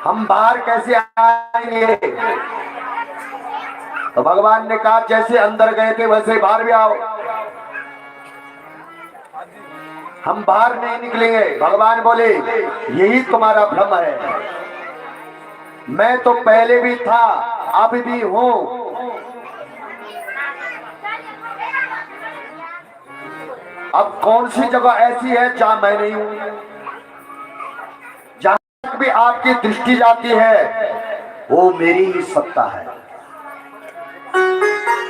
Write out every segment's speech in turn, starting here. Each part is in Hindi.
हम बाहर कैसे आएंगे? तो भगवान ने कहा जैसे अंदर गए थे वैसे बाहर भी आओ। हम बाहर नहीं निकलेंगे। भगवान बोले यही तुम्हारा भ्रम है, मैं तो पहले भी था अब भी हूं। अब कौन सी जगह ऐसी है जहां मैं नहीं हूं? जहां तक भी आपकी दृष्टि जाती है वो मेरी ही सत्ता है।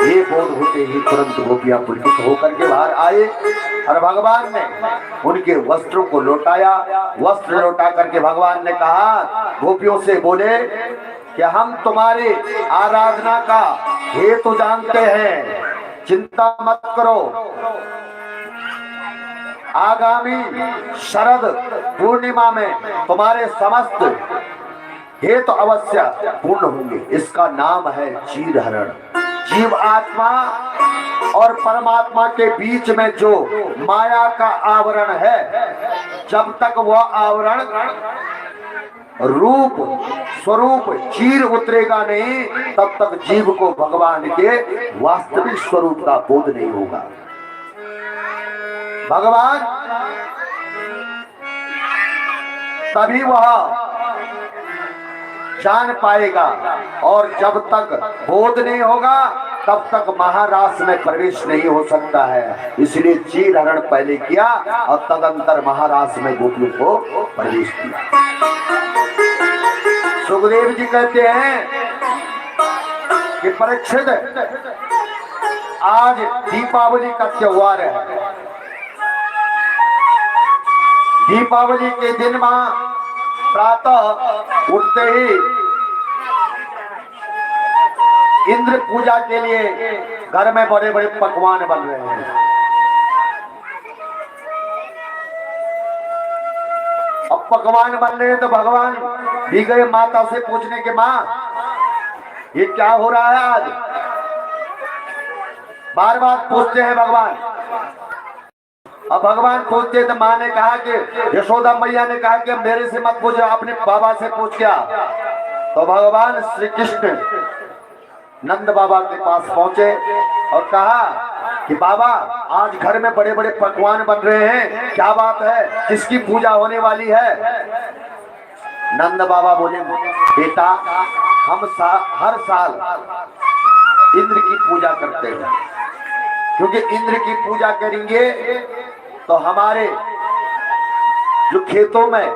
ये बोध होते ही तुरंत गोपियां पुलकित होकर के बाहर आए और भगवान ने उनके वस्त्रों को लौटाया। वस्त्र लौटा करके भगवान ने कहा, गोपियों से बोले कि हम तुम्हारी आराधना का हेतु जानते हैं, चिंता मत करो। आगामी शरद पूर्णिमा में तुम्हारे समस्त हेतु अवश्य पूर्ण होंगे। इसका नाम है चीर हरण। जीव आत्मा और परमात्मा के बीच में जो माया का आवरण है, जब तक वह आवरण रूप स्वरूप चीर उतरेगा नहीं, तब तक जीव को भगवान के वास्तविक स्वरूप का बोध नहीं होगा। भगवान तभी वह जान पाएगा, और जब तक बोध नहीं होगा तब तक महारास में प्रवेश नहीं हो सकता है। इसलिए चीर हरण पहले किया और तदंतर महारास में गोपियों को प्रवेश किया। सुखदेव जी कहते हैं कि परीक्षित, आज दीपावली का त्योहार है। दीपावली के दिन मां प्रातः उठते ही इंद्र पूजा के लिए घर में बड़े बड़े पकवान बन रहे हैं। अब पकवान बन रहे हैं तो भगवान भी गए माता से पूछने के, मां ये क्या हो रहा है आज? बार बार पूछते हैं भगवान। अब भगवान पूछते तो माँ ने कहा कि यशोदा मैया ने कहा कि मेरे से मत पूछो, अपने बाबा से पूछ क्या। तो भगवान श्री कृष्ण नंद बाबा के पास पहुंचे और कहा कि बाबा आज घर में बड़े बड़े पकवान बन रहे हैं, क्या बात है, किसकी पूजा होने वाली है? नंद बाबा बोले, बेटा हम हर साल इंद्र की पूजा करते हैं, क्योंकि इंद्र की पूजा करेंगे तो हमारे जो खेतों में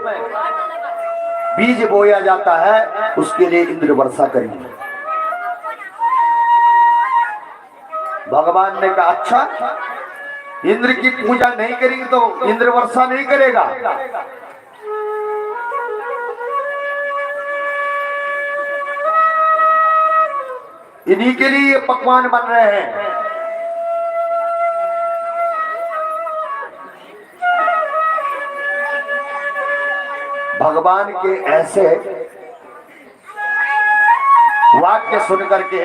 बीज बोया जाता है उसके लिए इंद्र वर्षा करेंगे। भगवान ने कहा अच्छा, इंद्र की पूजा नहीं करेंगे तो इंद्र वर्षा नहीं करेगा? इन्हीं के लिए ये पकवान बन रहे हैं। भगवान के ऐसे वाक्य सुनकर के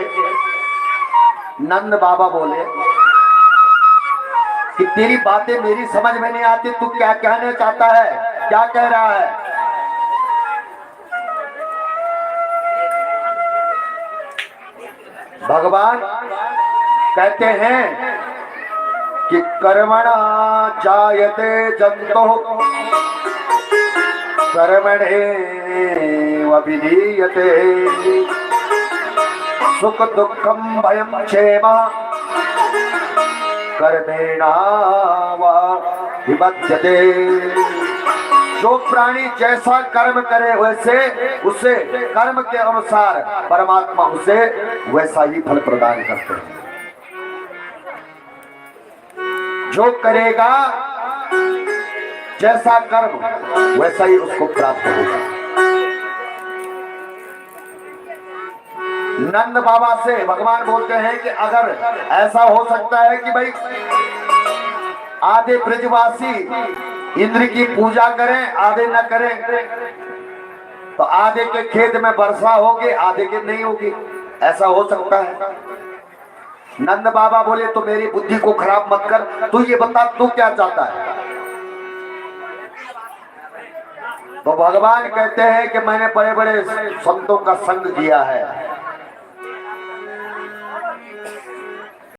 नंद बाबा बोले कि तेरी बातें मेरी समझ में नहीं आती, तू क्या कहना चाहता है, क्या कह रहा है? भगवान कहते हैं कि कर्मणा जायते जंतुः कर्मणेव विधीयते, सुख दुखम भयम क्षेम कर्मेणावधिपद्यते। जो प्राणी जैसा कर्म करे वैसे उसे कर्म के अनुसार परमात्मा उसे वैसा ही फल प्रदान करते हैं। जो करेगा जैसा कर्म वैसा ही उसको प्राप्त होगा। नंद बाबा से भगवान बोलते हैं कि अगर ऐसा हो सकता है कि भाई आधे ब्रजवासी इंद्र की पूजा करें आधे न करें, तो आधे के खेत में वर्षा होगी आधे के नहीं होगी, ऐसा हो सकता है? नंद बाबा बोले तो मेरी बुद्धि को खराब मत कर, तू ये बता तू क्या चाहता है? तो भगवान कहते हैं कि मैंने बड़े बड़े संतों का संग किया है,